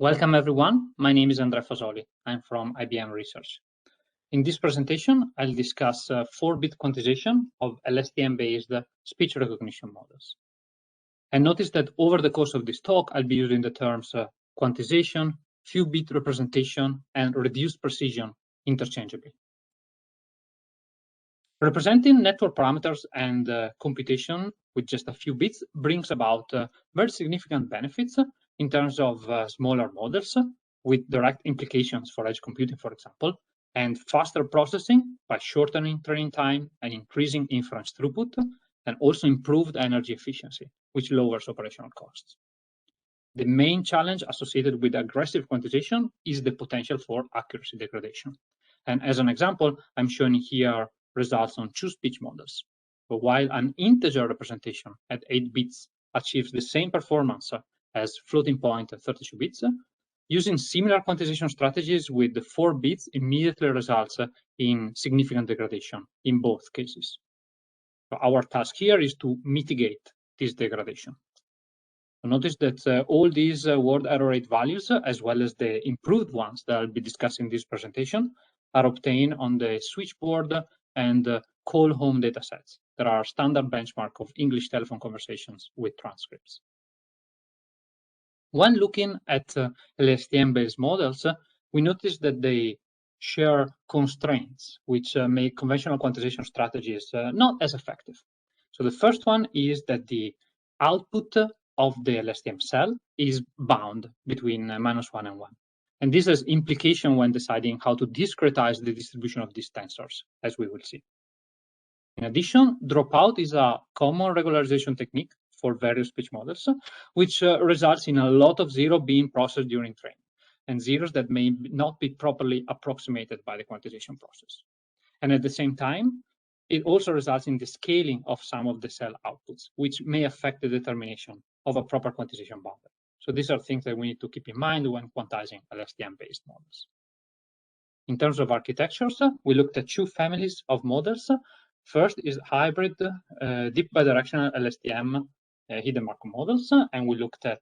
Welcome everyone, my name is Andrea Fasoli. I'm from IBM Research. In this presentation, I'll discuss 4-bit quantization of LSTM-based speech recognition models. And notice that over the course of this talk, I'll be using the terms quantization, few-bit representation, and reduced precision interchangeably. Representing network parameters and computation with just a few bits brings about very significant benefits in terms of smaller models with direct implications for edge computing, for example, and faster processing by shortening training time and increasing inference throughput, and also improved energy efficiency, which lowers operational costs. The main challenge associated with aggressive quantization is the potential for accuracy degradation. And as an example, I'm showing here results on 2 speech models. But while an integer representation at 8 bits achieves the same performance as floating point at 32 bits, using similar quantization strategies with the 4 bits immediately results in significant degradation in both cases. So our task here is to mitigate this degradation. Notice that all these word error rate values, as well as the improved ones that I'll be discussing in this presentation, are obtained on the switchboard and call home datasets that are standard benchmark of English telephone conversations with transcripts. When looking at LSTM-based models, we notice that they share constraints which make conventional quantization strategies not as effective. So the first one is that the output of the LSTM cell is bound between -1 and 1. And this has implication when deciding how to discretize the distribution of these tensors, as we will see. In addition, dropout is a common regularization technique for various speech models, which results in a lot of zero being processed during training, and zeros that may not be properly approximated by the quantization process. And at the same time, it also results in the scaling of some of the cell outputs, which may affect the determination of a proper quantization boundary. So these are things that we need to keep in mind when quantizing LSTM-based models. In terms of architectures, we looked at 2 families of models. First is hybrid deep bidirectional LSTM hidden Markov models, and we looked at,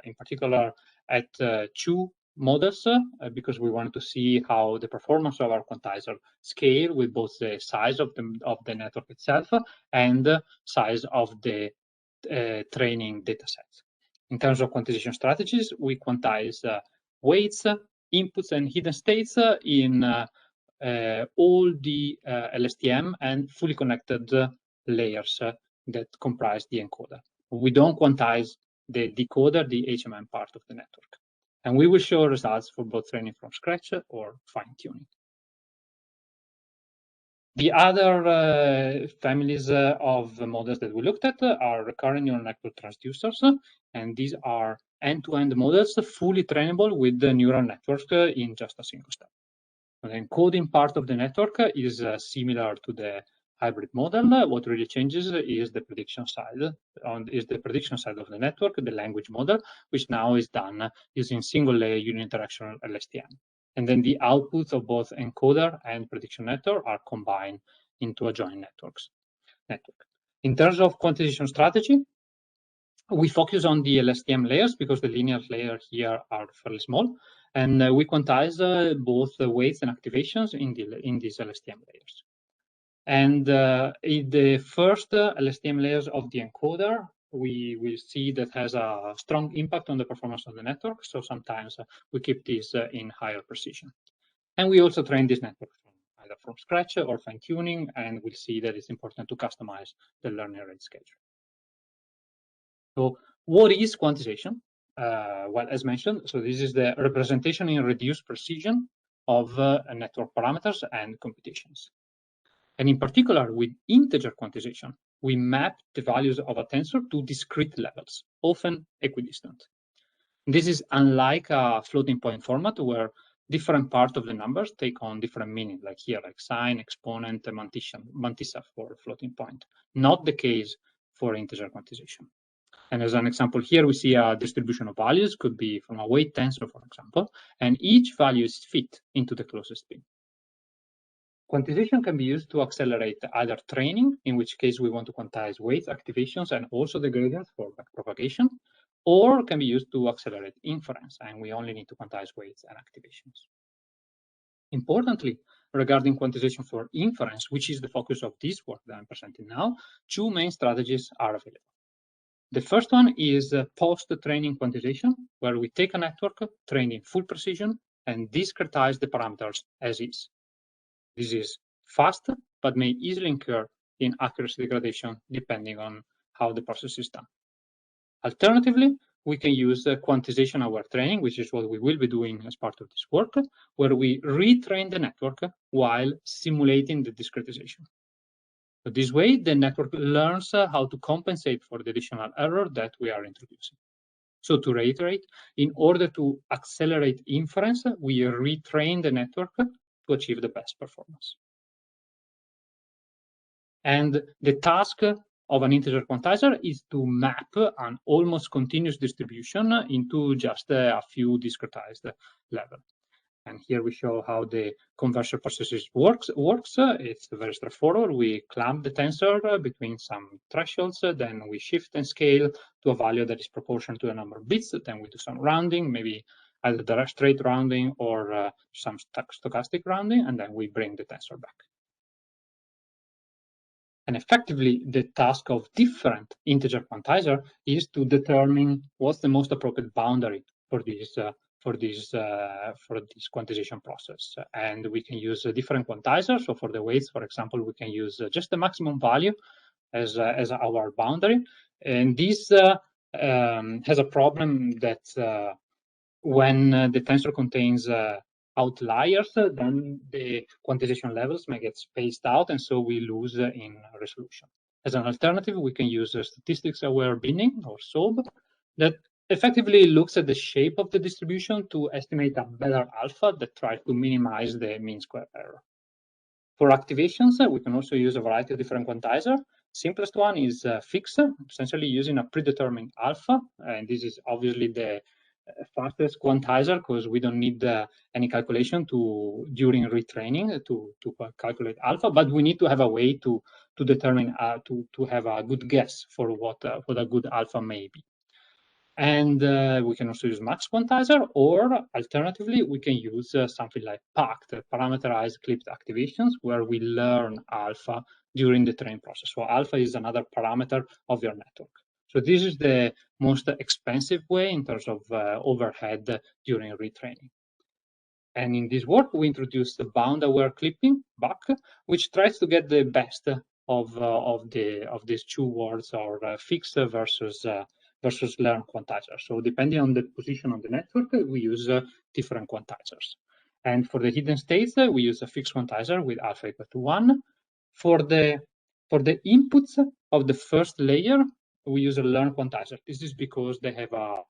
in particular, at 2 models because we wanted to see how the performance of our quantizer scale with both the size of the network itself and the size of the training datasets. In terms of quantization strategies, we quantize weights, inputs, and hidden states in all the LSTM and fully connected layers that comprise the encoder. We don't quantize the decoder, the HMM part of the network. And we will show results for both training from scratch or fine-tuning. The other families of models that we looked at are recurrent neural network transducers, and these are end-to-end models fully trainable with the neural network in just a single step. The encoding part of the network is similar to the hybrid model. What really changes is the prediction side. Of the network, the language model, which now is done using single-layer unidirectional LSTM. And then the outputs of both encoder and prediction network are combined into a joint network. In terms of quantization strategy, we focus on the LSTM layers because the linear layers here are fairly small, and we quantize both the weights and activations in these LSTM layers. And in the first LSTM layers of the encoder, we will see that has a strong impact on the performance of the network. So sometimes we keep this in higher precision. And we also train this network either from scratch or fine-tuning, and we'll see that it's important to customize the learning rate schedule. So what is quantization? Well, as mentioned, so this is the representation in reduced precision of network parameters and computations. And in particular, with integer quantization, we map the values of a tensor to discrete levels, often equidistant. This is unlike a floating point format where different parts of the numbers take on different meaning, like here, like sign, exponent, mantissa for floating point. Not the case for integer quantization. And as an example here, we see a distribution of values, could be from a weight tensor, for example, and each value is fit into the closest bin. Quantization can be used to accelerate either training, in which case we want to quantize weights, activations, and also the gradients for backpropagation, or can be used to accelerate inference, and we only need to quantize weights and activations. Importantly, regarding quantization for inference, which is the focus of this work that I'm presenting now, two main strategies are available. The first one is post-training quantization, where we take a network trained in full precision and discretize the parameters as is. This is fast, but may easily incur in accuracy degradation depending on how the process is done. Alternatively, we can use quantization-aware training, which is what we will be doing as part of this work, where we retrain the network while simulating the discretization. So this way, the network learns how to compensate for the additional error that we are introducing. So to reiterate, in order to accelerate inference, we retrain the network to achieve the best performance. And the task of an integer quantizer is to map an almost continuous distribution into just a few discretized levels. And here we show how the conversion process works. It's very straightforward. We clamp the tensor between some thresholds, then we shift and scale to a value that is proportional to the number of bits. Then we do some rounding, maybe either direct straight rounding or some stochastic rounding, and then we bring the tensor back. And effectively, the task of different integer quantizer is to determine what's the most appropriate boundary for this quantization process. And we can use different quantizers. So for the weights, for example, we can use just the maximum value as our boundary. And this has a problem that when the tensor contains outliers, then the quantization levels may get spaced out, and so we lose in resolution. As an alternative, we can use statistics-aware binning, or SAWB, that effectively looks at the shape of the distribution to estimate a better alpha that tries to minimize the mean square error. For activations, we can also use a variety of different quantizers. Simplest one is fix, essentially using a predetermined alpha, and this is obviously the fastest quantizer because we don't need any calculation during retraining to calculate alpha, but we need to have a way to determine to have a good guess for what a good alpha may be. And we can also use max quantizer, or alternatively, we can use something like packed, parameterized clipped activations, where we learn alpha during the training process. So alpha is another parameter of your network. So this is the most expensive way in terms of overhead during retraining. And in this work, we introduced the bound-aware clipping back, which tries to get the best of these two words, or fixed versus learn quantizer. So depending on the position on the network, we use different quantizers. And for the hidden states, we use a fixed quantizer with alpha equal to 1. For the inputs of the first layer, we use a learn quantizer. This is because they have a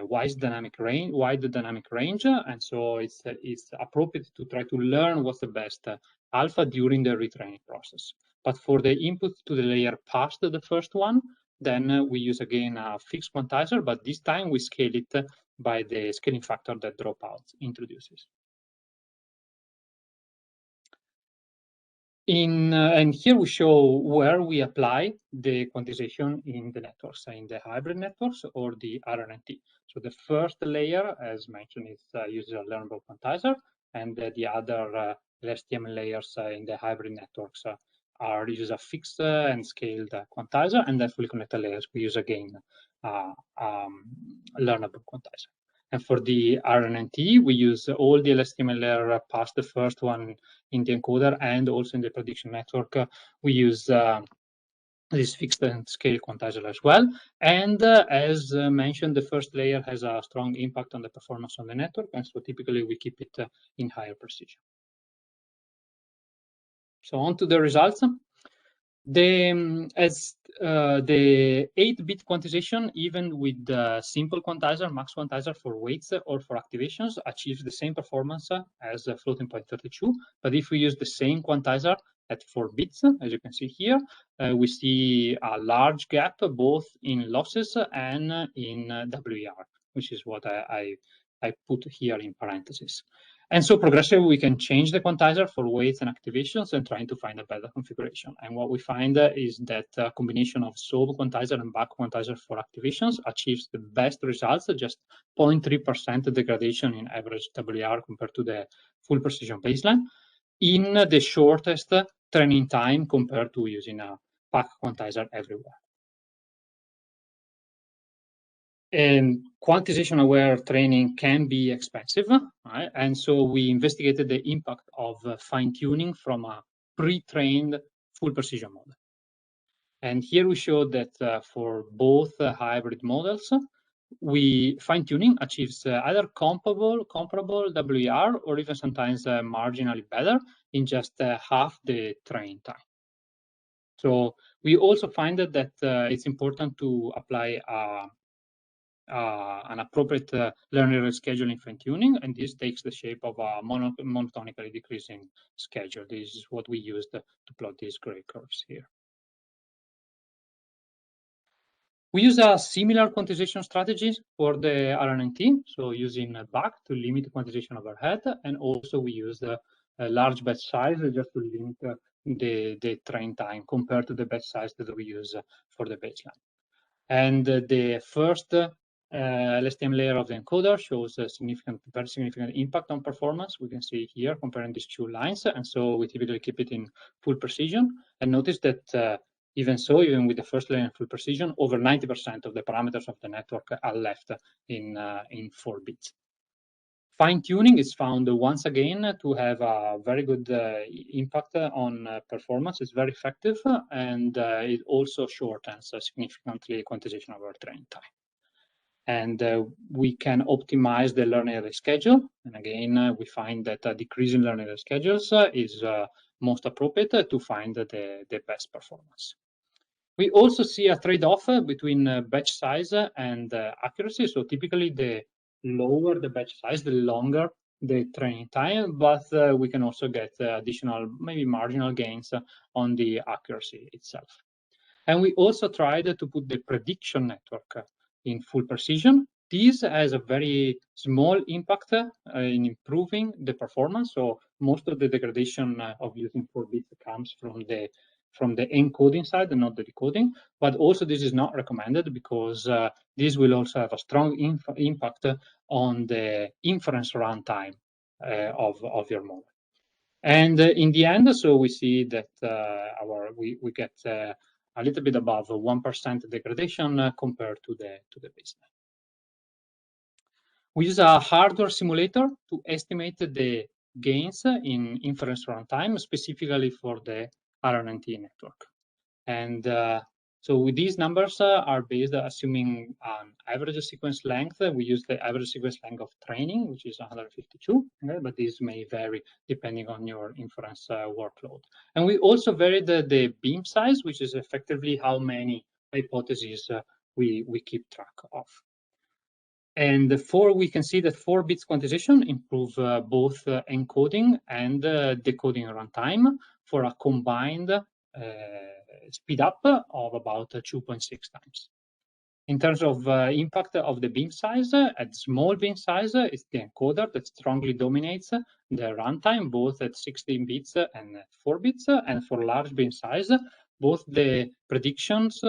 wide dynamic range, and so it's appropriate to try to learn what's the best alpha during the retraining process. But for the input to the layer past the first one, then we use again a fixed quantizer, but this time we scale it by the scaling factor that dropout introduces. And here we show where we apply the quantization in the networks, in the hybrid networks or the RNN-T. So the first layer, as mentioned, is uses a learnable quantizer, and the other LSTM layers in the hybrid networks are use a fixed and scaled quantizer, and then fully connected layers we use again learnable quantizer. And for the RNN-T, we use all the LSTM layer past the first one in the encoder, and also in the prediction network, we use this fixed and scale quantizer as well. And as mentioned, the first layer has a strong impact on the performance on the network, and so typically we keep it in higher precision. So on to the results. The 8-bit quantization, even with the simple quantizer, max quantizer for weights or for activations, achieves the same performance as floating point 32. But if we use the same quantizer at 4 bits, as you can see here, we see a large gap both in losses and in WER, which is what I I put here in parentheses. And so progressively, we can change the quantizer for weights and activations and trying to find a better configuration. And what we find is that a combination of sold quantizer and back quantizer for activations achieves the best results, just 0.3% degradation in average WR compared to the full precision baseline, in the shortest training time compared to using a back quantizer everywhere. And quantization-aware training can be expensive, right? And so we investigated the impact of fine-tuning from a pre-trained full precision model. And here we show that for both hybrid models, fine-tuning achieves either comparable WER or even sometimes marginally better in just half the train time. So we also find that it's important to apply an appropriate learner scheduling fine-tuning, and this takes the shape of a monotonically decreasing schedule. This is what we used to plot these gray curves here. We use a similar quantization strategy for the RNN-T, so using back to limit quantization overhead, and also we use a large batch size just to limit the train time compared to the batch size that we use for the baseline. And the first LSTM layer of the encoder shows a very significant impact on performance. We can see here comparing these two lines, and so we typically keep it in full precision. And notice that even with the first layer in full precision, over 90% of the parameters of the network are left in 4 bits. Fine-tuning is found once again to have a very good impact on performance. It's very effective, and it also shortens significantly quantization of our training time. And we can optimize the learning array schedule. And again, we find that a decrease in learning array schedules is most appropriate to find the best performance. We also see a trade-off between batch size and accuracy. So typically, the lower the batch size, the longer the training time, but we can also get additional, maybe marginal gains on the accuracy itself. And we also tried to put the prediction network in full precision. This has a very small impact in improving the performance. So most of the degradation of using 4 bits comes from the encoding side and not the decoding. But also this is not recommended because this will also have a strong impact on the inference runtime of your model. And in the end, so we see that we get a little bit above 1% degradation compared to the baseline. We use a hardware simulator to estimate the gains in inference runtime, specifically for the RNN-T network. And so with these numbers are based assuming an average sequence length. We use the average sequence length of training, which is 152, okay? But this may vary depending on your inference workload. And we also vary the beam size, which is effectively how many hypotheses we keep track of. And we can see that 4 bits quantization improve both encoding and decoding runtime for a combined speed up of about 2.6 times. In terms of impact of the beam size, at small beam size, it's the encoder that strongly dominates the runtime, both at 16 bits and 4 bits. And for large beam size, both the predictions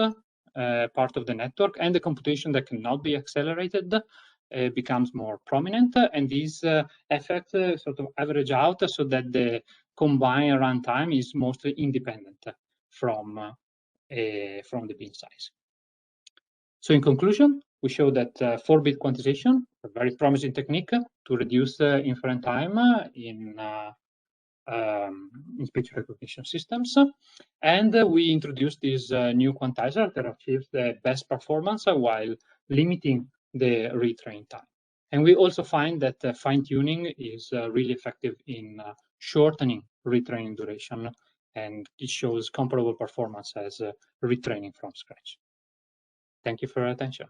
part of the network and the computation that cannot be accelerated becomes more prominent. And these effects sort of average out so that the combined runtime is mostly independent from the beam size. So in conclusion, we show that 4-bit quantization, a very promising technique to reduce inference time in speech recognition systems. And we introduced this new quantizer that achieves the best performance while limiting the retrain time. And we also find that fine-tuning is really effective in shortening retraining duration, and it shows comparable performance as retraining from scratch. Thank you for your attention.